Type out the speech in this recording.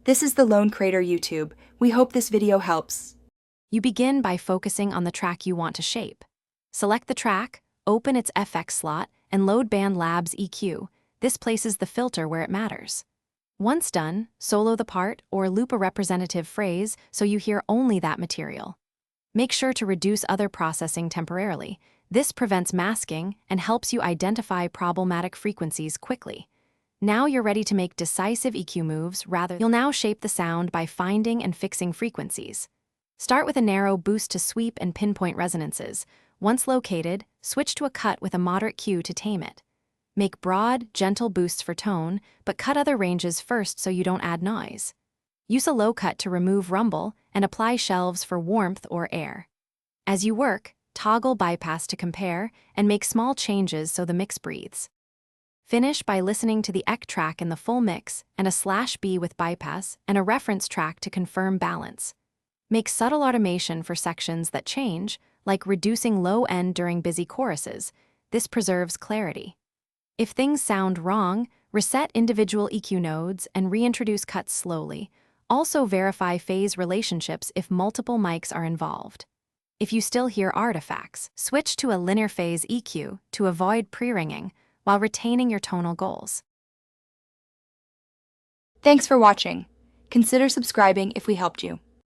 This is the Lone Crater YouTube. We hope this video helps. You begin by focusing on the track you want to shape. Select the track, open its FX slot, and load Bandlab's EQ. This places the filter where it matters. Once done, solo the part or loop a representative phrase so you hear only that material. Make sure to reduce other processing temporarily. This prevents masking and helps you identify problematic frequencies quickly. Now you're ready to make decisive EQ moves. You'll now shape the sound by finding and fixing frequencies. Start with a narrow boost to sweep and pinpoint resonances. Once located, switch to a cut with a moderate Q to tame it. Make broad, gentle boosts for tone, but cut other ranges first so you don't add noise. Use a low cut to remove rumble and apply shelves for warmth or air. As you work, toggle bypass to compare and make small changes so the mix breathes. Finish by listening to the EQ track in the full mix and a /B with bypass and a reference track to confirm balance. Make subtle automation for sections that change, like reducing low end during busy choruses. This preserves clarity. If things sound wrong, reset individual EQ nodes and reintroduce cuts slowly. Also verify phase relationships if multiple mics are involved. If you still hear artifacts, switch to a linear phase EQ to avoid pre-ringing while retaining your tonal goals. Thanks for watching. Consider subscribing if we helped you.